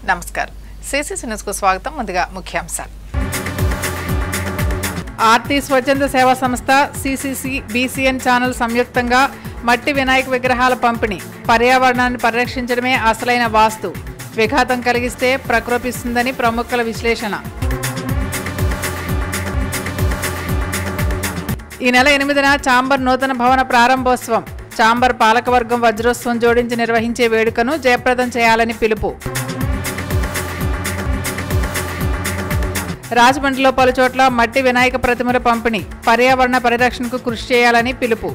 నమస్కారం. సిసిసి న్యూస్కు స్వాగతం. ముందుగా ముఖ్యాంశాలు. ఆర్తి స్వచ్ఛంద సేవా సంస్థ సిసిసి బీసీఎన్ ఛానల్ సంయుక్తంగా మట్టి వినాయక విగ్రహాల పంపిణీ. పర్యావరణాన్ని పరిరక్షించడమే అసలైన వాస్తు, విఘాతం కలిగిస్తే ప్రకోపిస్తుందని ప్రముఖుల విశ్లేషణ. ఈ నెల 8న చాంబర్ నూతన భవన ప్రారంభోత్సవం. చాంబర్ పాలకవర్గం వజ్రోత్సవం జోడించి నిర్వహించే వేడుకను జయప్రదం చేయాలని పిలుపు. రాజమండ్రిలో పలుచోట్ల మట్టి వినాయక ప్రతిమల పంపిణీ. పర్యావరణ పరిరక్షణకు కృషి చేయాలని పిలుపు.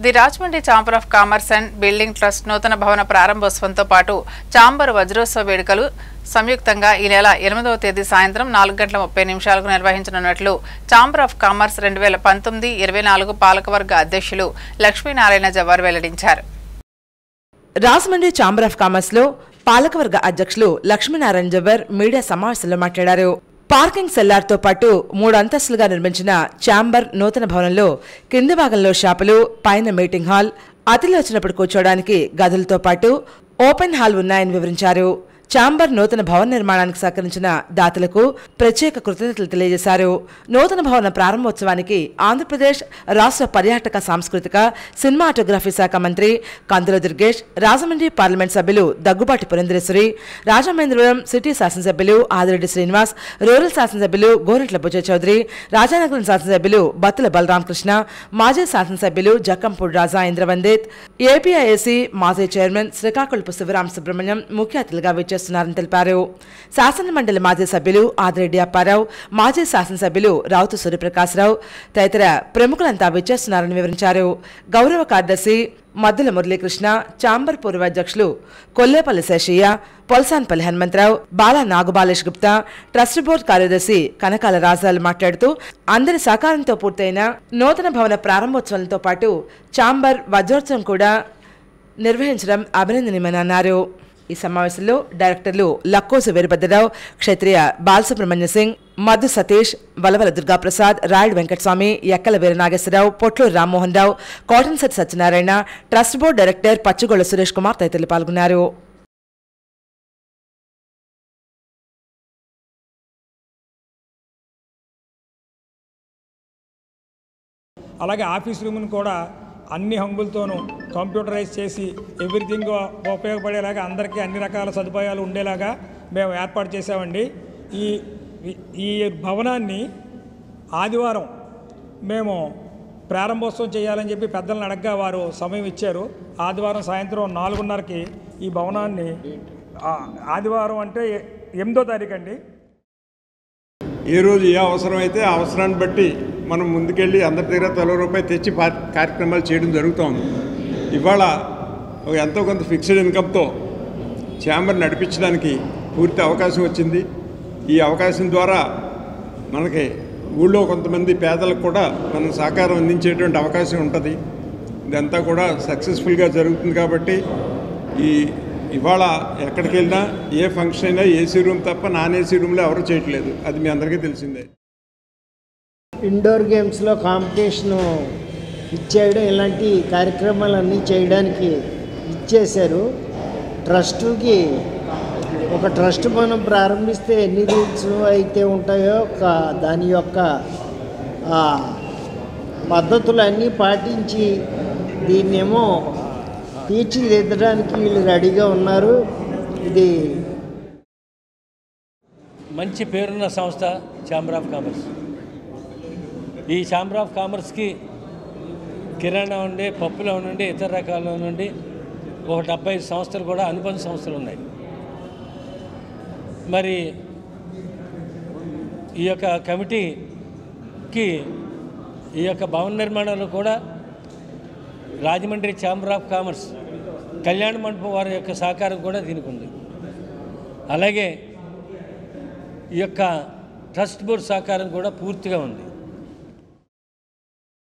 The Rajahmundry chamber of commerce and building trust నూతన భవన ప్రారంభోత్సవంతో పాటు చాంబర్ వజ్రోత్సవ వేడుకలు సంయుక్తంగా ఈ నెల 8వ తేదీ సాయంత్రం 4:30 నిర్వహించనున్నట్లు ఛాంబర్ ఆఫ్ కామర్స్ 2019-24 పాలకవర్గ అధ్యక్షులు లక్ష్మీనారాయణ జవ్వార్ వెల్లడించారు. రాజమండ్రి ఛాంబర్ ఆఫ్ కామర్స్ లో పాలకవర్గ అధ్యక్షులు లక్ష్మీనారాయణ జవ్వార్ మీడియా సమావేశంలో మాట్లాడారు. పార్కింగ్ సెల్లార్తో పాటు 3 అంతస్తులుగా నిర్మించిన ఛాంబర్ నూతన భవనంలో కింది భాగంలో షాపులు, పైన మీటింగ్ హాల్, అతిథులు వచ్చినప్పుడు కూర్చోవడానికి గదులతో పాటు ఓపెన్ హాల్ ఉన్నాయని వివరించారు. ఛాంబర్ నూతన భవన నిర్మాణానికి సహకరించిన దాతలకు ప్రత్యేక కృతజ్ఞతలు తెలియజేశారు. నూతన భవన ప్రారంభోత్సవానికి ఆంధ్రప్రదేశ్ రాష్ట్ర పర్యాటక సాంస్కృతిక సినిమాటోగ్రఫీ శాఖ మంత్రి కందుల దుర్గేష్, రాజమండ్రి పార్లమెంట్ సభ్యులు దగ్గుబాటి పురంధరేశ్వరి, రాజమహేంద్రవరం సిటీ శాసనసభ్యులు ఆదిరెడ్డి శ్రీనివాస్, రూరల్ శాసనసభ్యులు గోరంట్ల బుజ్జ చౌదరి, రాజానగరం శాసనసభ్యులు బత్తుల బలరామకృష్ణ, మాజీ శాసనసభ్యులు జక్కంపూడి రాజా ఇంద్రవందిత్, ఏపీఐఏసీ మాజీ చైర్మన్ శ్రీకాకుళపు శివరామ సుబ్రహ్మణ్యం ముఖ్య అతిథులుగా విచ్చేస్తున్నారు తెలిపారు. శాసన మండలి మాజీ సభ్యులు ఆదిరెడ్డి అప్పారావు, మాజీ శాసనసభ్యులు రావుతు సూర్యప్రకాశ్రావు తదితర ప్రముఖులంతా విచ్చేస్తున్నారని వివరించారు. గౌరవ కార్యదర్శి మద్దుల మురళీకృష్ణ, ఛాంబర్ పూర్వాధ్యక్షులు కొల్లేపల్లి శేషయ్య, పొలసాన్పల్లి హనుమంతరావు, బాలా నాగుబాలేష్ గుప్తా, ట్రస్ట్ బోర్డు కార్యదర్శి కనకాల రాజాలు మాట్లాడుతూ అందరి సహకారంతో పూర్తయిన నూతన భవన ప్రారంభోత్సవంతో పాటు ఛాంబర్ వజ్రోత్సవం కూడా నిర్వహించడం అభినందనీయమని అన్నారు. ఈ సమావేశంలో డైరెక్టర్లు Lakkosu Veerabhadrarao, Kshatriya Balasubrahmanya Singh, Madhu Satish, Valavala Durgaprasad, Rayudu Venkataswamy, Ekkala Veeranageswararao, Potluru Rammohan Rao, Kotansetti Satyanarayana, trust board director Pachigolla Suresh Kumar తదితరులు పాల్గొన్నారు. అలాగే ఆఫీస్ రూమ్ను కూడా అన్ని హంగులతోనూ కంప్యూటరైజ్ చేసి ఎవ్రీథింగ్ ఉపయోగపడేలాగా అందరికీ అన్ని రకాల సదుపాయాలు ఉండేలాగా మేము ఏర్పాటు చేసామండి. ఈ భవనాన్ని ఆదివారం మేము ప్రారంభోత్సవం చేయాలని చెప్పి పెద్దలను అడగ్గా వారు సమయం ఇచ్చారు. ఆదివారం సాయంత్రం 4:30కి ఈ భవనాన్ని, ఆదివారం అంటే 8వ తారీఖు అండి. ఏ రోజు ఏ అవసరం అయితే ఆ అవసరాన్ని బట్టి మనం ముందుకెళ్ళి అందరి దగ్గర ₹1,000 తెచ్చి కార్యక్రమాలు చేయడం జరుగుతోంది. ఇవాళ ఎంతో కొంత ఫిక్స్డ్ ఇన్కమ్తో ఛాంబర్ నడిపించడానికి పూర్తి అవకాశం వచ్చింది. ఈ అవకాశం ద్వారా మనకి ఊళ్ళో కొంతమంది పేదలకు కూడా మనం సహకారం అందించేటువంటి అవకాశం ఉంటుంది. ఇదంతా కూడా సక్సెస్ఫుల్గా జరుగుతుంది. కాబట్టి ఇవాళ ఎక్కడికి వెళ్ళినా ఏ ఫంక్షన్ అయినా ఏసీ రూమ్ తప్ప నాన్ ఏసీ రూమ్లో ఎవరు చేయట్లేదు. అది మీ అందరికీ తెలిసిందే. ఇండోర్ గేమ్స్లో కాంపిటీషను ఇచ్చేయడం, ఇలాంటి కార్యక్రమాలన్నీ చేయడానికి ఇచ్చేశారు. ట్రస్టుకి ఒక ట్రస్ట్ మనం ప్రారంభిస్తే ఎన్ని రూల్స్ అయితే ఉంటాయో దాని యొక్క పద్ధతులన్నీ పాటించి దీన్నేమో తీర్చిదిద్దడానికి వీళ్ళు రెడీగా ఉన్నారు. ఇది మంచి పేరున్న సంస్థ ఛాంబర్ ఆఫ్ కామర్స్. ఈ ఛాంబర్ ఆఫ్ కామర్స్కి కిరాణా ఉండి, పప్పులో నుండి, ఇతర రకాల నుండి ఒక 75 సంస్థలు కూడా అనుబంధ సంస్థలు ఉన్నాయి. మరి ఈ యొక్క కమిటీకి ఈ యొక్క భవన నిర్మాణంలో కూడా రాజమండ్రి ఛాంబర్ ఆఫ్ కామర్స్ కళ్యాణ మండపం వారి యొక్క సహకారం కూడా దీనికి ఉంది. అలాగే ఈ యొక్క ట్రస్ట్ బోర్డు సహకారం కూడా పూర్తిగా ఉంది.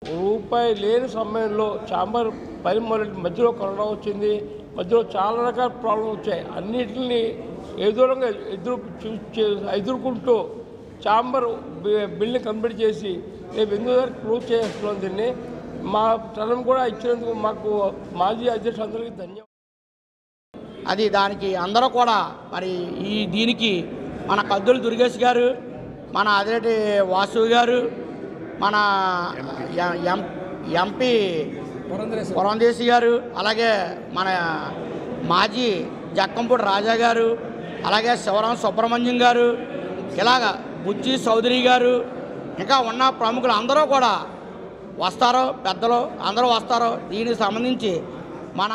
రూపాయి లేని సమయంలో ఛాంబర్ పని మధ్యలో కరోనా వచ్చింది, మధ్యలో చాలా రకాల ప్రాబ్లమ్స్ వచ్చాయి. అన్నిటిని ఎదురుగా ఎదుర్కొంటూ ఛాంబర్ బిల్డింగ్ కంప్లీట్ చేసి రేపు 8వ తారీఖు క్లోజ్ చేస్తున్నాం. దీన్ని మా టర్మ్ కూడా ఇచ్చినందుకు మాకు మాజీ అధ్యక్షులందరికీ ధన్యవాదాలు. అది దానికి అందరూ కూడా మరి దీనికి మన కద్దుల దుర్గేష్ గారు, మన అదేటి వాసు గారు, మన ఎంపీ పురంధేశి గారు, అలాగే మన మాజీ జక్కంపూడి రాజా గారు, అలాగే శివరాం సుబ్రహ్మణ్యం గారు, ఇలాగ బుజ్జి చౌదరి గారు, ఇంకా ఉన్న ప్రముఖులు అందరూ కూడా వస్తారో, పెద్దలు అందరూ వస్తారో. దీనికి సంబంధించి మన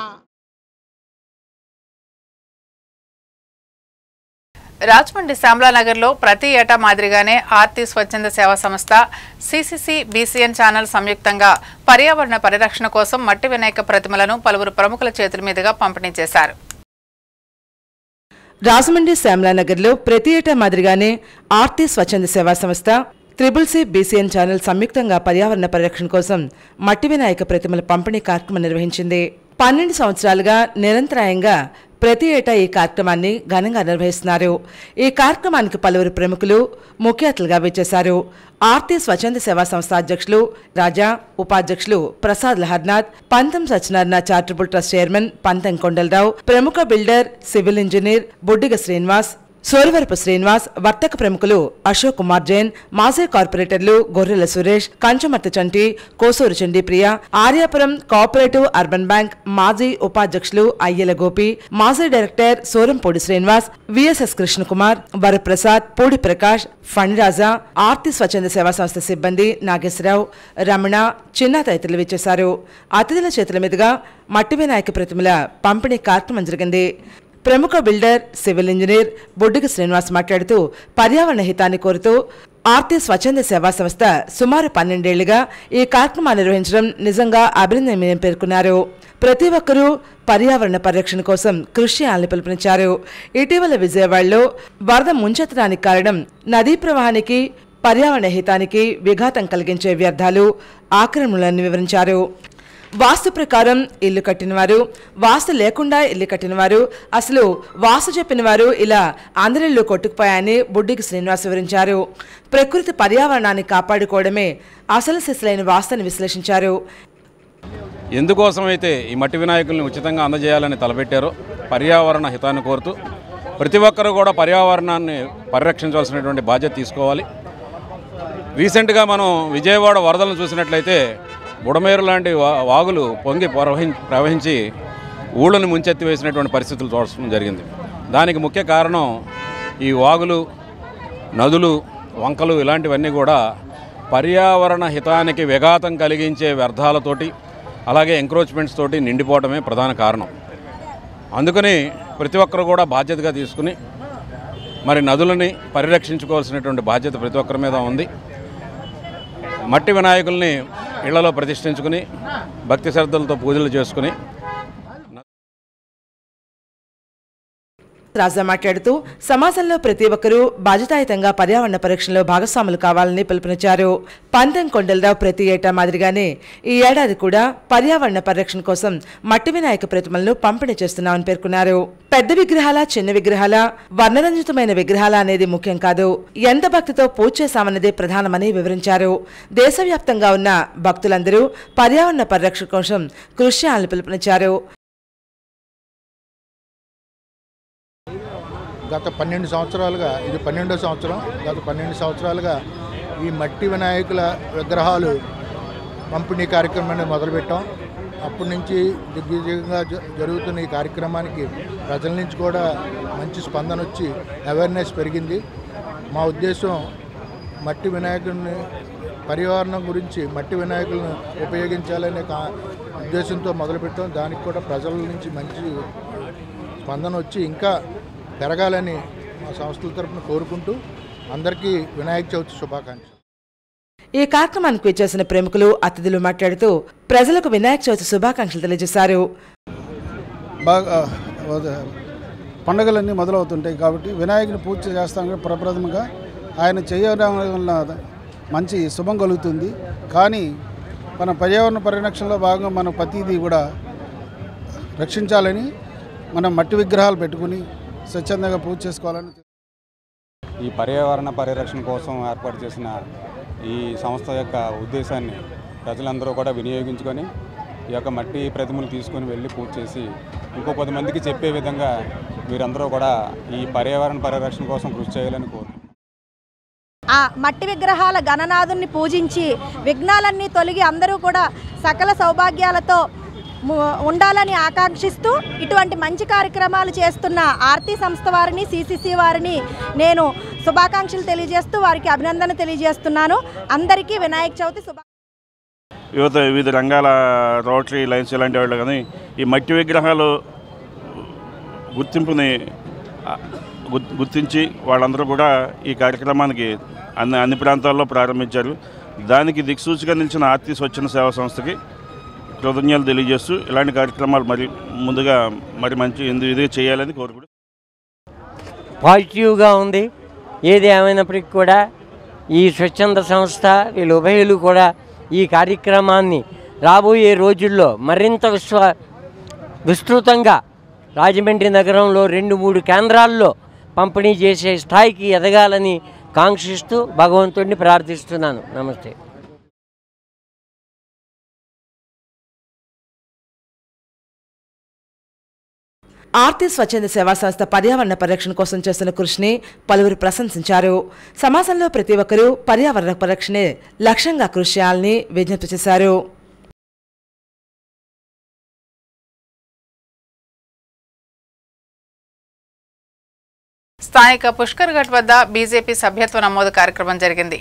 రాజమండ్రి శ్యామలానగర్లో ప్రతి ఏటా మాదిరిగానే ఆర్తి స్వచ్ఛంద సేవా సంస్థ సిసిసి బీసీఎన్ ఛానల్ సంయుక్తంగా పర్యావరణ పరిరక్షణ కోసం మట్టి వినాయక ప్రతిమలను పలువురు ప్రముఖుల చేతుల మీదుగా పంపిణీ చేశారు. రాజమండ్రి శ్యామలానగర్లో ప్రతి ఏటా మాదిరిగానే ఆర్తి స్వచ్ఛంద సేవా సంస్థ సి బీసీఎన్ ఛానల్ సంయుక్తంగా పర్యావరణ పరిరక్షణ కోసం మట్టి వినాయక ప్రతిమల పంపిణీ కార్యక్రమం నిర్వహించింది. 12 సంవత్సరాలుగా నిరంతరాయంగా ప్రతి ఏటా ఈ కార్యక్రమాన్ని ఘనంగా నిర్వహిస్తున్నారు. ఈ కార్యక్రమానికి పలువురు ప్రముఖులు ముఖ్య అతిథులుగా విచ్చేశారు. ఆర్తి స్వచ్ఛంద సేవా సంస్థ అధ్యక్షులు రాజా, ఉపాధ్యక్షులు ప్రసాద్ లహర్నాథ్, పంతం Satyanarayana charitable trust chairman Pantham Kondalarao, ప్రముఖ builder, civil engineer Buddiga Srinivas, Soravarapu Srinivas, వర్తక ప్రముఖులు అశోక్ కుమార్ జైన్, మాజీ కార్పొరేటర్లు Gorrela Suresh, Kanchamarthi Chanti, Kosuru Chandipriya, Aryapuram cooperative urban bank మాజీ ఉపాధ్యక్షులు అయ్యల గోపి, మాజీ డైరెక్టర్ సోరంపూడి శ్రీనివాస్, విఎస్ఎస్ కృష్ణకుమార్, వరప్రసాద్, పూడి ప్రకాష్, ఫణిరాజా, ఆర్తి స్వచ్ఛంద సేవా సంస్థ సిబ్బంది నాగేశ్వరరావు, రమణ, చిన్న తదితరులు విచ్చేశారు. అతిథుల చేతుల మీదుగా మట్టి వినాయక ప్రతిమల పంపిణీ కార్యక్రమం జరిగింది. ప్రముఖ బిల్డర్, సివిల్ ఇంజనీర్ బొడ్డుగ శ్రీనివాస్ మాట్లాడుతూ పర్యావరణ హితాన్ని కోరుతూ ఆర్తి స్వచ్ఛంద సేవా సంస్థ సుమారు 12 ఏళ్లుగా ఈ కార్యక్రమాన్ని నిర్వహించడం నిజంగా అభినందనీయమని పేర్కొన్నారు. ప్రతి ఒక్కరూ పర్యావరణ పరిరక్షణ కోసం కృషి చేయాలని పిలుపునిచ్చారు. ఇటీవల విజయవాడలో వరద ముంచెత్తడానికి కారణం నదీ ప్రవాహానికి, పర్యావరణ హితానికి విఘాతం కలిగించే వ్యర్థాలు, ఆక్రమణలను వివరించారు. వాస్తు ప్రకారం ఇల్లు కట్టినవారు, వాస్తు లేకుండా ఇల్లు కట్టినవారు, అసలు వాస్తు చెప్పినవారు ఇలా అందరిల్లు కొట్టుకుపోయాయని బుడ్డికి శ్రీనివాస్ వివరించారు. ప్రకృతి పర్యావరణాన్ని కాపాడుకోవడమే అసలు సిసలైన వాస్తుని విశ్లేషించారు. ఎందుకోసమైతే ఈ మట్టి వినాయకుల్ని ఉచితంగా అందజేయాలని తలపెట్టారో పర్యావరణ హితాన్ని కోరుతూ ప్రతి ఒక్కరూ కూడా పర్యావరణాన్ని పరిరక్షించాల్సినటువంటి బాధ్యత తీసుకోవాలి. రీసెంట్గా మనం విజయవాడ వరదలను చూసినట్లయితే బుడమేరు లాంటి వాగులు పొంగి ప్రవహించి ఊళ్ళని ముంచెత్తి వేసినటువంటి పరిస్థితులు చూడడం జరిగింది. దానికి ముఖ్య కారణం ఈ వాగులు, నదులు, వంకలు ఇలాంటివన్నీ కూడా పర్యావరణ హితానికి విఘాతం కలిగించే వ్యర్థాలతోటి, అలాగే ఎంక్రోచ్మెంట్స్ తోటి నిండిపోవడమే ప్రధాన కారణం. అందుకని ప్రతి ఒక్కరు కూడా బాధ్యతగా తీసుకుని మరి నదులని పరిరక్షించుకోవాల్సినటువంటి బాధ్యత ప్రతి ఒక్కరి మీద ఉంది. మట్టి వినాయకుల్ని ఇళ్లలో ప్రతిష్ఠించుకుని భక్తి శ్రద్ధలతో పూజలు చేసుకుని రాజా మాట్లాడుతూ సమాజంలో ప్రతి ఒక్కరూ బాధ్యతాయుతంగా పర్యావరణ పరిరక్షణలో భాగస్వాములు కావాలని పిలుపునిచ్చారు. పంతం కొండలరావు ప్రతి ఏటా మాదిరిగానే ఈ ఏడాది కూడా పర్యావరణ పరిరక్షణ కోసం మట్టి వినాయక ప్రతిమలను పంపిణీ చేస్తున్నామని పేర్కొన్నారు. పెద్ద విగ్రహాల, చిన్న విగ్రహాల, వర్ణరంజితమైన విగ్రహాల అనేది ముఖ్యం కాదు, ఎంత భక్తితో పూజ చేశామన్నదే ప్రధానమని వివరించారు. దేశవ్యాప్తంగా ఉన్న భక్తులందరూ పర్యావరణ పరిరక్షణ కోసం కృషి చేయాలని పిలుపునిచ్చారు. గత 12 సంవత్సరాలుగా, ఇది 12వ సంవత్సరం, గత 12 సంవత్సరాలుగా ఈ మట్టి వినాయకుల విగ్రహాలు పంపిణీ కార్యక్రమాన్ని మొదలుపెట్టాం. అప్పటి నుంచి దిగ్విజయంగా జరుగుతున్న ఈ కార్యక్రమానికి ప్రజల నుంచి కూడా మంచి స్పందన వచ్చి అవేర్నెస్ పెరిగింది. మా ఉద్దేశం మట్టి వినాయకుడిని, పర్యావరణం గురించి మట్టి వినాయకులను ఉపయోగించాలనే ఉద్దేశంతో మొదలుపెట్టాం. దానికి కూడా ప్రజల నుంచి మంచి స్పందన వచ్చి ఇంకా పెరగాలని మా సంస్థల తరఫున కోరుకుంటూ అందరికీ వినాయక చవితి శుభాకాంక్షలు. ఈ కార్యక్రమానికి వచ్చేసిన ప్రముఖులు, అతిథులు మాట్లాడుతూ ప్రజలకు వినాయక చవితి శుభాకాంక్షలు తెలియజేశారు. బాగా పండుగలన్నీ మొదలవుతుంటాయి కాబట్టి వినాయకుని పూజ చేస్తాం. ప్రప్రథమంగా ఆయన చేయడం వల్ల మంచి శుభం కలుగుతుంది. కానీ మన పర్యావరణ పరిరక్షణలో భాగంగా మనం ప్రతిదీ కూడా రక్షించాలని మనం మట్టి విగ్రహాలు పెట్టుకుని స్వచ్ఛందంగా పూజ చేసుకోవాలని. ఈ పర్యావరణ పరిరక్షణ కోసం ఏర్పాటు చేసిన ఈ సంస్థ యొక్క ఉద్దేశాన్ని ప్రజలందరూ కూడా వినియోగించుకొని ఈ యొక్క మట్టి ప్రతిమలు తీసుకొని వెళ్ళి పూజ చేసి ఇంకో 10 మందికి చెప్పే విధంగా మీరందరూ కూడా ఈ పర్యావరణ పరిరక్షణ కోసం కృషి చేయాలని కోరుతున్నాను. ఆ మట్టి విగ్రహాల గణనాథుని పూజించి విఘ్నాలన్నీ తొలగి అందరూ కూడా సకల సౌభాగ్యాలతో ఉండాలని ఆకాంక్షిస్తూ ఇటువంటి మంచి కార్యక్రమాలు చేస్తున్న ఆర్తి సంస్థ వారిని సిసిసి వారిని నేను శుభాకాంక్షలు తెలియజేస్తూ వారికి అభినందన తెలియజేస్తున్నాను. అందరికీ వినాయక చవితి వివిధ రంగాల రోటరీ లైన్స్ ఇలాంటి వాళ్ళు కానీ ఈ మట్టి విగ్రహాలు గుర్తింపుని గుర్తించి వాళ్ళందరూ కూడా ఈ కార్యక్రమానికి అన్ని ప్రాంతాల్లో ప్రారంభించారు. దానికి దిక్సూచిగా నిలిచిన ఆర్తి స్వచ్ఛంద సేవా సంస్థకి కృతజ్ఞతలు తెలియజేస్తూ ఇలాంటి కార్యక్రమాలు ముందుగా మంచి ఇది చేయాలని కోరుకుంటూ పాజిటివ్గా ఉంది. ఏది ఏమైనప్పటికీ కూడా ఈ స్వచ్ఛంద సంస్థ వీళ్ళు ఉభయులు కూడా ఈ కార్యక్రమాన్ని రాబోయే రోజుల్లో మరింత విస్తృతంగా రాజమండ్రి నగరంలో 2-3 కేంద్రాల్లో పంపిణీ చేసే స్థాయికి ఎదగాలని కాంక్షిస్తూ భగవంతుడిని ప్రార్థిస్తున్నాను. నమస్తే. ఆర్తి స్వచ్ఛంద సేవా సంస్థ పర్యావరణ పరిరక్షణ కోసం చేస్తున్న కృషిని పలువురు ప్రశంసించారు. సమాజంలో ప్రతి ఒక్కరూ పర్యావరణ పరిరక్షణే లక్ష్యంగా కృషి చేయాలని విజ్ఞప్తి చేశారు. స్థానిక పుష్కర్ ఘట్ వద్ద బీజేపీ సభ్యత్వ నమోదు కార్యక్రమం జరిగింది.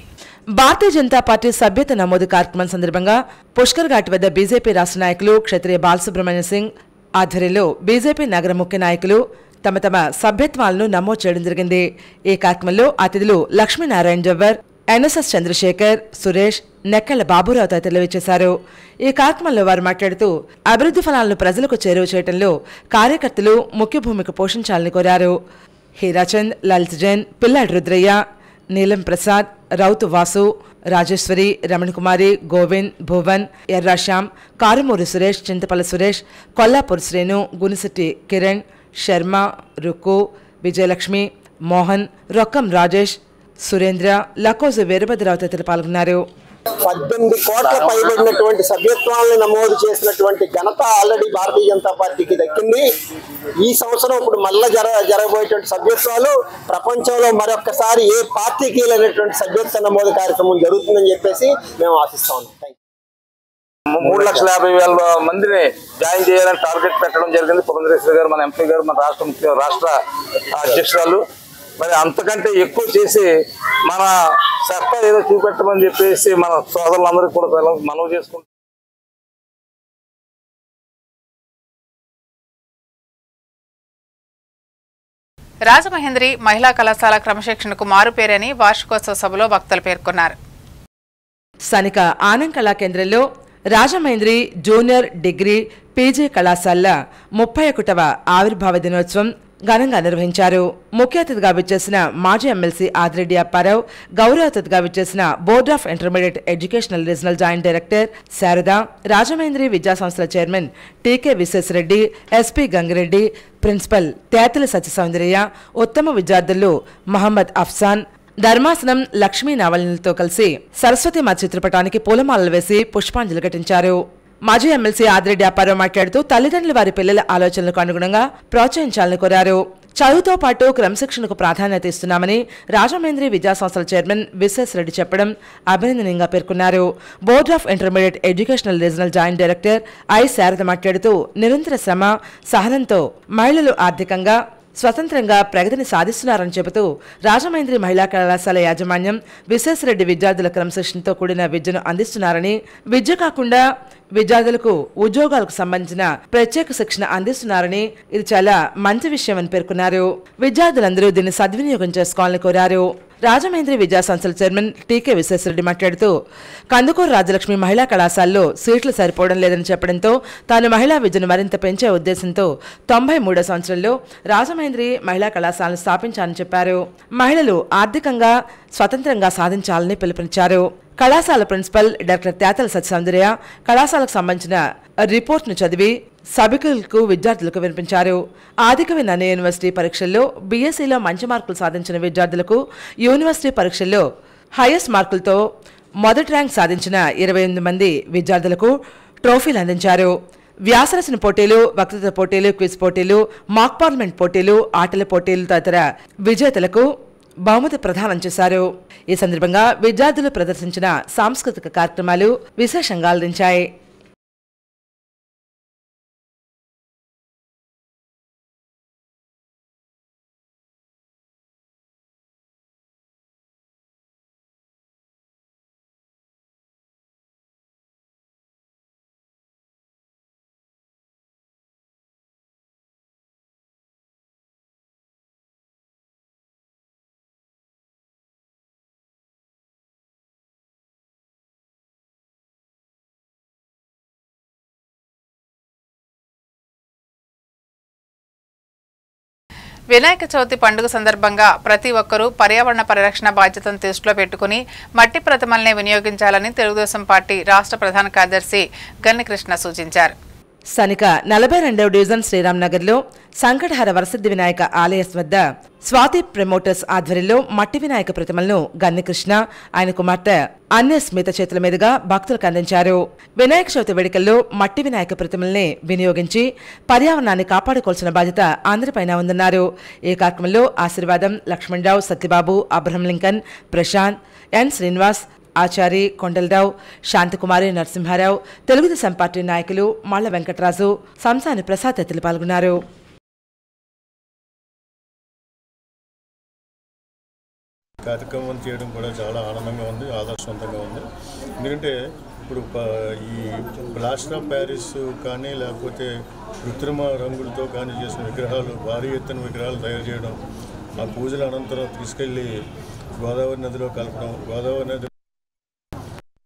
భారతీయ జనతా పార్టీ సభ్యత్వ నమోదు కార్యక్రమం సందర్భంగా పుష్కర్ ఘాట్ వద్ద బీజేపీ రాష్ట్ర నాయకులు క్షత్రియ బాలసుబ్రహ్మణ్య సింగ్ ఆధ్వర్యంలో బీజేపీ నగర ముఖ్య నాయకులు తమ సభ్యత్వాలను నమోదు చేయడం జరిగింది. ఈ కార్యక్రమంలో అతిథులు లక్ష్మీనారాయణ జవ్వర్, ఎన్ఎస్ఎస్ చంద్రశేఖర్, సురేష్, నెక్కల బాబురావు తదితరులు చేశారు. ఈ కార్యక్రమంలో వారు మాట్లాడుతూ అభివృద్ధి ఫలాలను ప్రజలకు చేరువ చేయడంలో కార్యకర్తలు ముఖ్య భూమిక పోషించాలని కోరారు. హీరాచంద్, లలిత్ జైన్, పిల్లాడి రుద్రయ్య, నీలం ప్రసాద్, రౌతు వాసు, రాజేశ్వరి, రమణకుమారి, గోవింద్, భువన్, ఎర్రాశ్యామ్, కారుమూరి సురేష్, చింతపల్లి సురేష్, కొల్లాపూర్ శ్రేణు, గునిశెట్టి కిరణ్, శర్మ, రుక్కు, విజయలక్ష్మి, మోహన్, రొక్కం రాజేష్, సురేంద్ర, లకోజు వీరభద్రరావు తదితరులు పాల్గొన్నారు. 18 కోట్ల పైబడినటువంటి సభ్యత్వాలను నమోదు చేసినటువంటి ఘనత ఆల్రెడీ భారతీయ జనతా పార్టీకి దక్కింది. ఈ సంవత్సరం ఇప్పుడు మళ్ళా జరగబోయేటువంటి సభ్యత్వాలు ప్రపంచంలో మరొకసారి ఏ పార్టీకి లేనటువంటి సభ్యత్వ నమోదు కార్యక్రమం జరుగుతుందని చెప్పేసి మేము ఆశిస్తా ఉన్నాం. 3,50,000 మందిని జాయిన్ చేయాలని టార్గెట్ పెట్టడం జరిగింది. పురంధరేశ్వరి గారు, మన ఎంపీ గారు, మన రాష్ట్ర అధ్యక్షురాలు, మరి అంతకంటే ఎక్కువ చేసి మన సత్తా ఏదో చూపెట్టమని చెప్పేసి మన సోదరులందరికీ కూడా మనవి చేసుకుంటాం. రాజమహేంద్రి మహిళా కళాశాల క్రమశిక్షణకు మారుపేరని వార్షికోత్సవ సభలో వక్తలు పేర్కొన్నారు. స్థానిక ఆనంద్ కళా కేంద్రంలో రాజమహేంద్రి జూనియర్ డిగ్రీ పీజీ కళాశాల 31వ ఆవిర్భావ దినోత్సవం ఘనంగా నిర్వహించారు. ముఖ్య అతిథిగా విచ్చేసిన మాజీ ఎమ్మెల్సీ ఆదిరెడ్డి అప్పారావు, గౌరవ అతిథిగా విచ్చేసిన board of intermediate educational regional joint director Sarada, Rajamahendri విద్యాసంస్థల chairman TK Visweswarareddy, SP Gangireddy, principal Tetali Satyasoundarya, ఉత్తమ విద్యార్థులు మహమ్మద్ అఫ్సాన్, ధర్మాసనం లక్ష్మీ నావల్నితో కలిసి సరస్వతి మా చిత్రపటానికి పూలమాలలు వేసి పుష్పాంజలి ఘటించారు. మాజీ ఎమ్మెల్సీ ఆదిరెడ్డి అప్పారావు మాట్లాడుతూ తల్లిదండ్రులు వారి పిల్లల ఆలోచనలకు అనుగుణంగా ప్రోత్సహించాలని కోరారు. చదువుతో పాటు క్రమశిక్షణకు ప్రాధాన్యత ఇస్తున్నామని రాజమహేంద్రి విద్యాసంస్థల చైర్మన్ విశ్వేశ్వరరెడ్డి చెప్పడం అభినందనీయంగా పేర్కొన్నారు. Board of intermediate educational regional joint director I Sharada మాట్లాడుతూ నిరంతర శ్రమ, సహనంతో మహిళలు ఆర్థికంగా స్వతంత్రంగా ప్రగతిని సాధిస్తున్నారని చెబుతూ రాజమహేంద్రి మహిళా కళాశాల యాజమాన్యం విశ్వేశ్వరరెడ్డి విద్యార్థుల క్రమశిక్షణతో కూడిన విద్యను అందిస్తున్నారని, విద్య కాకుండా విద్యార్థులకు ఉద్యోగాలకు సంబంధించిన ప్రత్యేక శిక్షణ అందిస్తున్నారని ఇది చాలా మంచి విషయమని పేర్కొన్నారు. విద్యార్థులందరూ దీన్ని సద్వినియోగం చేసుకోవాలని కోరారు. రాజమహేంద్రి విద్యాసంస్థల చైర్మన్ టీకే విశ్వేశ్వరరెడ్డి మాట్లాడుతూ కందుకూరు రాజలక్ష్మి మహిళా కళాశాలలో సీట్లు సరిపోవడం లేదని చెప్పడంతో తాను మహిళా విద్యను మరింత పెంచే ఉద్దేశంతో 93వ సంవత్సరంలో రాజమహేంద్రి మహిళా కళాశాలను స్థాపించాలని చెప్పారు. మహిళలు ఆర్థికంగా స్వతంత్రంగా సాధించాలని పిలుపునిచ్చారు. కళాశాల ప్రిన్సిపల్ డాక్టర్ తేతల సత్యసౌందర్య కళాశాలకు సంబంధించిన రిపోర్ట్ను చదివి సభికులకు విద్యార్థులకు వినిపించారు. ఆదికవి అన్ని యూనివర్సిటీ పరీక్షల్లో బీఎస్సీలో మంచి మార్కులు సాధించిన విద్యార్థులకు యూనివర్సిటీ పరీక్షల్లో హైయెస్ట్ మార్కులతో మొదటి ర్యాంక్ సాధించిన 28 మంది విద్యార్థులకు ట్రోఫీలు అందించారు. వ్యాసరచన పోటీలు, వక్తృత్వ పోటీలు, క్విజ్ పోటీలు, మాక్ పార్లమెంట్ పోటీలు, ఆటల పోటీలు తదితర విజేతలకు బహుమతి ప్రదానం చేశారు. ఈ సందర్భంగా విద్యార్థులు ప్రదర్శించిన సాంస్కృతిక కార్యక్రమాలు విశేషంగా అలరించాయి. వినాయక చవితి పండుగ సందర్భంగా ప్రతి ఒక్కరూ పర్యావరణ పరిరక్షణ బాధ్యతను దృష్టిలో పెట్టుకుని మట్టి ప్రతిమల్ని వినియోగించాలని తెలుగుదేశం పార్టీ రాష్ట్ర ప్రధాన కార్యదర్శి గన్నికృష్ణ సూచించారు. స్థానిక 42వ డివిజన్ శ్రీరామ్నగర్లో సంకటహర వరసిద్ధి వినాయక ఆలయం వద్ద స్వాతి ప్రమోటర్స్ ఆధ్వర్యంలో మట్టి వినాయక ప్రతిమలను గన్నికృష్ణ, ఆయన కుమార్తె అన్య స్మిత చేతుల మీదుగా భక్తులకు అందించారు. వినాయక చవితి వేడుకల్లో మట్టి వినాయక ప్రతిమల్ని వినియోగించి పర్యావరణాన్ని కాపాడుకోవాల్సిన బాధ్యత అందరిపైన ఉందన్నారు. ఈ కార్యక్రమంలో ఆశీర్వాదం, లక్ష్మణరావు, సత్యబాబు, అబ్రహం లింకన్, ప్రశాంత్, ఎన్ శ్రీనివాస్, ఆచారి, కొండలరావు, శాంతకుమారి, నరసింహారావు, తెలుగుదేశం పార్టీ నాయకులు మల్ల వెంకటరాజు, సంసాని ప్రసాద్ తదితరులు పాల్గొన్నారు. కార్యక్రమం చేయడం కూడా చాలా ఆనందంగా ఉంది, ఆదర్శవంతంగా ఉంది. ఎందుకంటే ఇప్పుడు ఈ ప్లాస్టర్ ఆఫ్ ప్యారిస్ కానీ లేకపోతే కృత్రిమ రంగులతో కానీ చేసిన విగ్రహాలు, భారీ ఎత్తున విగ్రహాలు తయారు చేయడం, ఆ పూజల అనంతరం తీసుకెళ్ళి గోదావరి నదిలో కలపడం, గోదావరి నది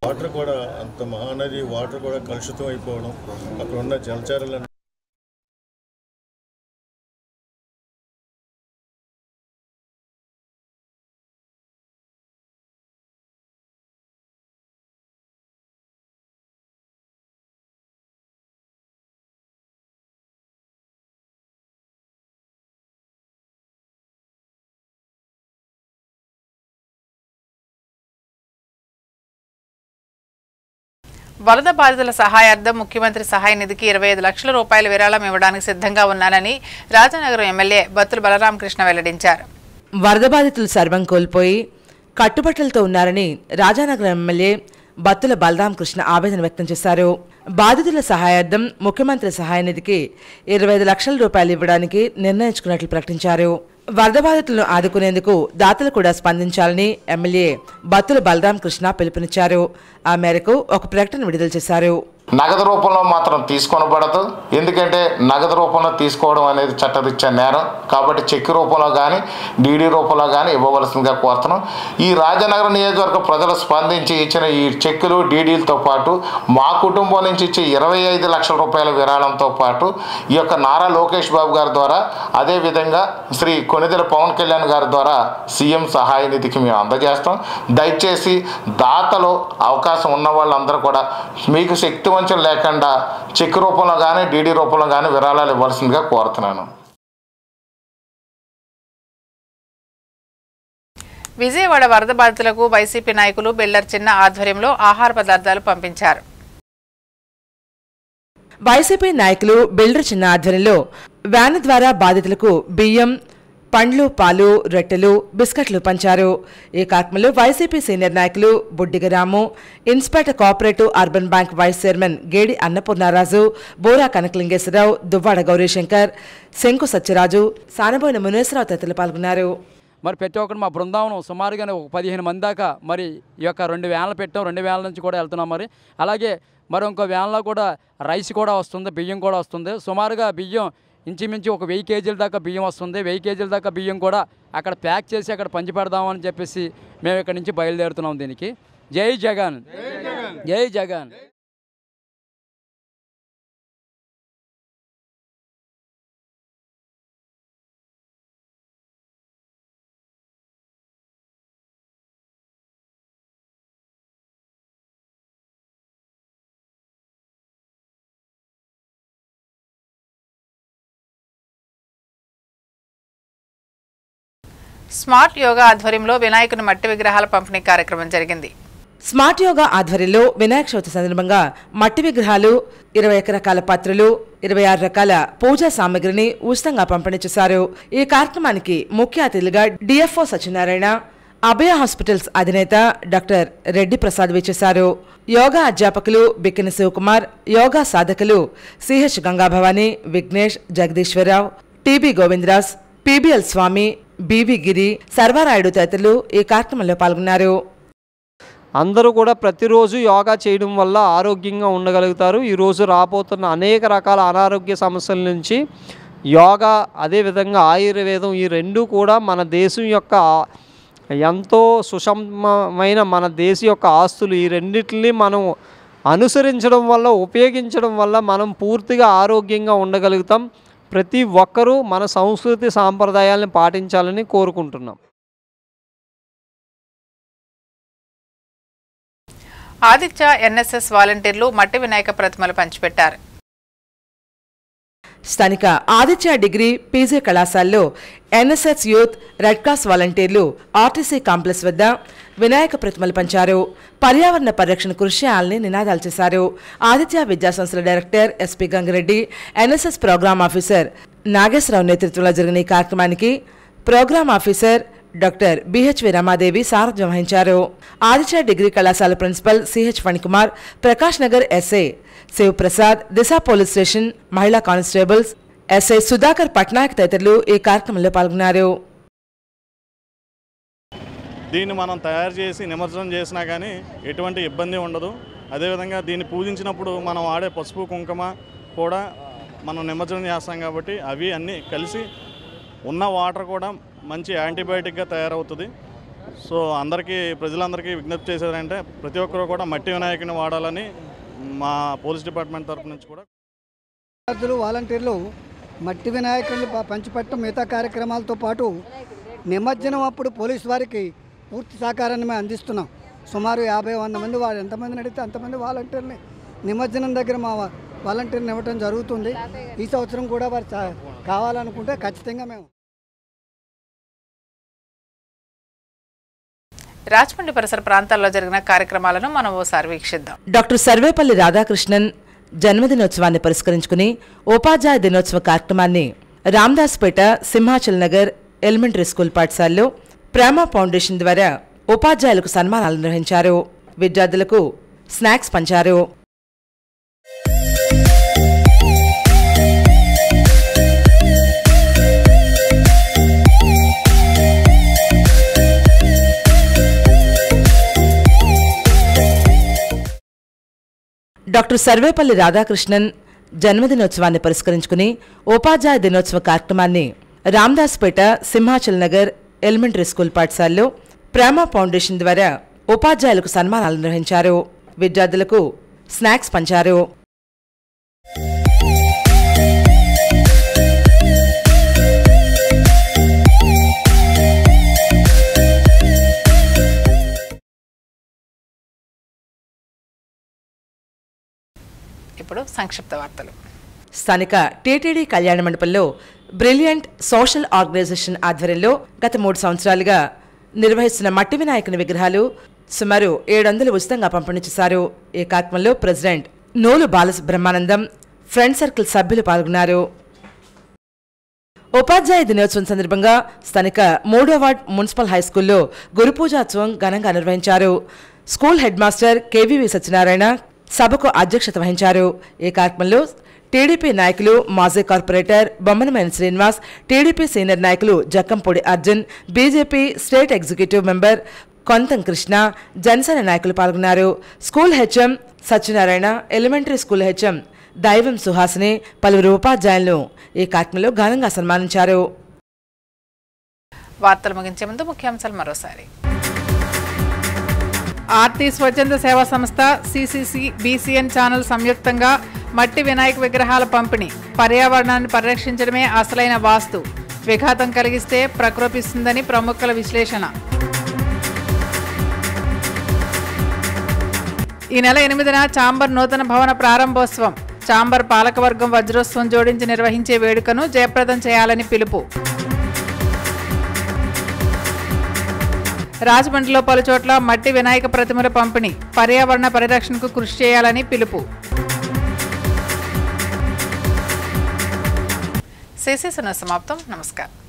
వాటర్ కూడా అంత మహానది వాటర్ కూడా కలుషితం అయిపోవడం, అక్కడ ఉన్న జలచరాలను వరద బాధితుల సహాయార్థం ముఖ్యమంత్రి సహాయ నిధికి 25 లక్షల రూపాయల విరాళం ఇవ్వడానికి సిద్ధంగా ఉన్నానని రాజానగరం ఎమ్మెల్యే బత్తుల బలరామకృష్ణ వెల్లడించారు. వరద బాధితులు సర్వం కోల్పోయి కట్టుబట్టలతో ఉన్నారని రాజానగరం ఎమ్మెల్యే బత్తుల బలరామకృష్ణ ఆవేదన వ్యక్తం చేశారు. బాధితుల సహాయార్థం ముఖ్యమంత్రి సహాయ నిధికి 25 లక్షల రూపాయలు ఇవ్వడానికి నిర్ణయించుకున్నట్లు ప్రకటించారు. వరద బాధితులను ఆదుకునేందుకు దాతలు కూడా స్పందించాలని ఎమ్మెల్యే బత్తుల బలరామకృష్ణ పిలుపునిచ్చారు. ఆ మేరకు ఒక ప్రకటన విడుదల చేశారు. నగదు రూపంలో మాత్రం తీసుకొనబడదు. ఎందుకంటే నగదు రూపంలో తీసుకోవడం అనేది చట్టరీత్యా నేరం. కాబట్టి చెక్ రూపంలో కానీ డీడీ రూపంలో కానీ ఇవ్వవలసిందిగా కోరుతున్నాం. ఈ రాజనగరం నియోజకవర్గ ప్రజలు స్పందించి ఇచ్చిన ఈ చెక్కులు డీడీలతో పాటు మా కుటుంబం నుంచి ఇచ్చే 25 లక్షల రూపాయల విరాళంతో పాటు ఈ యొక్క నారా లోకేష్ బాబు గారి ద్వారా, అదేవిధంగా శ్రీ కొనిదెల పవన్ కళ్యాణ్ గారి ద్వారా సీఎం సహాయ నిధికి మేము అందజేస్తాం. దయచేసి దాతలు అవకాశం ఉన్న వాళ్ళందరూ కూడా మీకు శక్తి వంచన లేకుండా చెక్ రూపంలో కానీ డీడీ రూపంలో కానీ విరాళాలు ఇవ్వాల్సిందిగా కోరుతున్నాను. విజయవాడ వరద బాధితులకు వైసీపీ నాయకులు బిల్డర్ చిన్న ఆధ్వర్యంలో ఆహార పదార్థాలు పంపించారు. వైసీపీ నాయకులు బిల్డర్ చిన్న ఆధ్వర్యంలో వ్యాన్ ద్వారా బాధితులకు బియ్యం, పండ్లు, పాలు, రొట్టెలు, బిస్కెట్లు పంచారు. ఈ కార్యక్రమంలో వైసీపీ సీనియర్ నాయకులు Buddiga Ramu, inspector cooperative urban bank vice chairman Gedi Annapurnaraju, Bora Kanakalingeswararao, Duvvada Gourishankar, Sanku Satyaraju, Sanaboina Muneswararao తదితరులు పాల్గొన్నారు. మరి ప్రతి ఒక్కరు మా బృందావనం సుమారుగానే ఒక 15 మంది దాకా మరి ఈ యొక్క 2 వ్యాన్లు పెట్టాం. 2 వ్యాన్ల నుంచి కూడా వెళ్తున్నాం. అలాగే మరి ఇంకో వ్యాన్లో కూడా రైస్ కూడా వస్తుంది, బియ్యం కూడా వస్తుంది. సుమారుగా బియ్యం ఇంచుమించు ఒక 1000 కేజీల దాకా బియ్యం వస్తుంది. 1000 కేజీల దాకా బియ్యం కూడా అక్కడ ప్యాక్ చేసి అక్కడ పంచిపెడదామని చెప్పేసి మేము ఇక్కడ నుంచి బయలుదేరుతున్నాం. దీనికి జై జగన్, జై జగన్. స్మార్ట్ యోగా ఆధ్వర్యంలో వినాయకుని మట్టి విగ్రహాల పంపిణీ కార్యక్రమం జరిగింది. స్మార్ట్ యోగా ఆధ్వర్యంలో వినాయక చవితి సందర్భంగా మట్టి విగ్రహాలు, 21 రకాల పత్రులు, 26 రకాల పూజా సామగ్రిని ఉచితంగా పంపిణీ చేశారు. ఈ కార్యక్రమానికి ముఖ్య అతిథులుగా డిఎఫ్ఓ సత్యనారాయణ, అభయ హాస్పిటల్స్ అధినేత డాక్టర్ రెడ్డి ప్రసాద్ విచ్చేశారు. యోగా అధ్యాపకులు బిక్కిన శివకుమార్, యోగా సాధకులు CH Gangabhavani, Vignesh, Jagadeeswararao, TB Govindaraj, PBL Swamy, BV Giri, Sarvarayudu తదితరులు ఈ కార్యక్రమంలో పాల్గొన్నారు. అందరూ కూడా ప్రతిరోజు యోగా చేయడం వల్ల ఆరోగ్యంగా ఉండగలుగుతారు. ఈరోజు రాబోతున్న అనేక రకాల అనారోగ్య సమస్యల నుంచి యోగా, అదేవిధంగా ఆయుర్వేదం, ఈ రెండు కూడా మన దేశం యొక్క ఎంతో సుషమమైన మన దేశ యొక్క ఆస్తులు. ఈ రెండింటిని మనం అనుసరించడం వల్ల, ఉపయోగించడం వల్ల మనం పూర్తిగా ఆరోగ్యంగా ఉండగలుగుతాం. ప్రతి ఒక్కరూ మన సంస్కృతి సాంప్రదాయాలను పాటించాలని కోరుకుంటున్నాం. ఆదిత్య ఎన్ఎస్ఎస్ వాలంటీర్లు మట్టి వినాయక ప్రతిమలు పంచిపెట్టారు. స్థానిక ఆదిత్య డిగ్రీ పీజీ కళాశాలలో ఎన్ఎస్ఎస్ యూత్, రెడ్ క్రాస్ వాలంటీర్లు ఆర్టీసీ కాంప్లెక్స్ వద్ద వినాయక ప్రతిమలు పంచారు. పర్యావరణ పరిరక్షణ కృషి చేయాలని నినాదాలు చేశారు. ఆదిత్య విద్యాసంస్థల director SP Gangireddy, NSS program officer Nageswararao నేతృత్వంలో జరిగిన ఈ కార్యక్రమానికి program officer doctor BHV Ramadevi సారథ్యం వహించారు. ఆదిత్య డిగ్రీ కళాశాల principal CH Phanikumar, Prakash Nagar SI Sivaprasad, Disha police station మహిళా కానిస్టేబుల్స్ ఎస్ఐ సుధాకర్ పట్నాయక్ తదితరులు ఈ కార్యక్రమంలో పాల్గొన్నారు. దీన్ని మనం తయారు చేసి నిమజ్జనం చేసినా కానీ ఎటువంటి ఇబ్బంది ఉండదు. అదేవిధంగా దీన్ని పూజించినప్పుడు మనం వాడే పసుపు కుంకుమ కూడా మనం నిమజ్జనం చేస్తాం కాబట్టి అవి అన్నీ కలిసి ఉన్న వాటర్ కూడా మంచి యాంటీబయాటిక్గా తయారవుతుంది. సో ప్రజలందరికీ విజ్ఞప్తి చేసేదంటే ప్రతి ఒక్కరూ కూడా మట్టి వినాయకుని వాడాలని మా పోలీస్ డిపార్ట్మెంట్ తరఫు నుంచి కూడా విద్యార్థులు, వాలంటీర్లు మట్టి వినాయకుడిని పంచిపెట్టడం, మిగతా కార్యక్రమాలతో పాటు నిమజ్జనం అప్పుడు పోలీసు వారికి పూర్తి సహకారాన్ని మేము అందిస్తున్నాం. సుమారు 50-100 మంది ఎంతమందిని అడిగితే అంతమంది వాలంటీర్ని నిమజ్జనం దగ్గర మా వాలంటీర్ని ఇవ్వడం జరుగుతుంది. ఈ సంవత్సరం కూడా వారు కావాలనుకుంటే ఖచ్చితంగా మేము. రాజమండ్రి పరిసర ప్రాంతాల్లో జరిగిన కార్యక్రమాలను మనం ఓసారి వీక్షిద్దాం. డాక్టర్ సర్వేపల్లి రాధాకృష్ణన్ జన్మదినోత్సవాన్ని పురస్కరించుకుని ఉపాధ్యాయ దినోత్సవ కార్యక్రమాన్ని రామదాస్పేట సింహాచల్ నగర్ ఎలిమెంటరీ స్కూల్ పాఠశాలలో ప్రేమ ఫౌండేషన్ ద్వారా ఉపాధ్యాయులకు సన్మానాలు నిర్వహించారు. విద్యార్థులకు స్నాక్స్ పంచారు. డాక్టర్ సర్వేపల్లి రాధాకృష్ణన్ జన్మదినోత్సవాన్ని పురస్కరించుకుని ఉపాధ్యాయ దినోత్సవ కార్యక్రమాన్ని రామదాస్పేట సింహాచల్ నగర్ ఎలిమెంటరీ స్కూల్ పాఠశాలలో ప్రేమ ఫౌండేషన్ ద్వారా ఉపాధ్యాయులకు సన్మానాలు నిర్వహించారు. విద్యార్థులకు స్నాక్స్ పంచారు. ఇప్పుడు సంక్షిప్త వార్తలు. స్థానిక టీటీడీ కళ్యాణ మండపంలో బ్రిలియంట్ సోషల్ ఆర్గనైజేషన్ ఆధ్వర్యంలో గత 3 సంవత్సరాలుగా నిర్వహిస్తున్న మట్టి వినాయకుని విగ్రహాలు సుమారు 700 ఉచితంగా పంపిణీ చేశారు. ఈ కార్యక్రమంలో ప్రెసిడెంట్ నోలు బాలసుబ్రహ్మానందం, ఫ్రెండ్ సర్కిల్ సభ్యులు పాల్గొన్నారు. ఉపాధ్యాయ దినోత్సవం సందర్భంగా స్థానిక 3వ వార్డ్ మున్సిపల్ హైస్కూల్లో గురుపూజోత్సవం ఘనంగా నిర్వహించారు. School head master KVV Satyanarayana సభకు అధ్యక్షత వహించారు. ఈ కార్యక్రమంలో టీడీపీ నాయకులు, మాజీ corporator Bommanamaina Srinivas, TDP senior నాయకులు Jakkampudi Arjun, BJP state executive member Kontham Krishna, Janasena నాయకులు పాల్గొన్నారు. School HM Satyanarayana, elementary school HM Daivam Suhasini, పలువురు ఉపాధ్యాయులను ఈ కార్యక్రమంలో ఘనంగా సన్మానించారు. వార్తలు ముగించే ముందు ముఖ్యాంశాలు మరోసారి. ఆర్తి స్వచ్ఛంద సేవా సంస్థ, సిసిసి, బీసీఎన్ ఛానల్ సంయుక్తంగా మట్టి వినాయక విగ్రహాల పంపిణీ. పర్యావరణాన్ని పరిరక్షించడమే అసలైన వాస్తు, విఘాతం కలిగిస్తే ప్రకోపిస్తుందని ప్రముఖుల విశ్లేషణ. ఈ నెల 8న చాంబర్ నూతన భవన ప్రారంభోత్సవం. చాంబర్ పాలకవర్గం వజ్రోత్సవం జోడించి నిర్వహించే వేడుకను జయప్రదం చేయాలని పిలుపు. రాజమండ్రిలో పలుచోట్ల మట్టి వినాయక ప్రతిమల పంపిణీ, పర్యావరణ పరిరక్షణకు కృషి చేయాలని పిలుపు. సమాప్తం. నమస్కారం.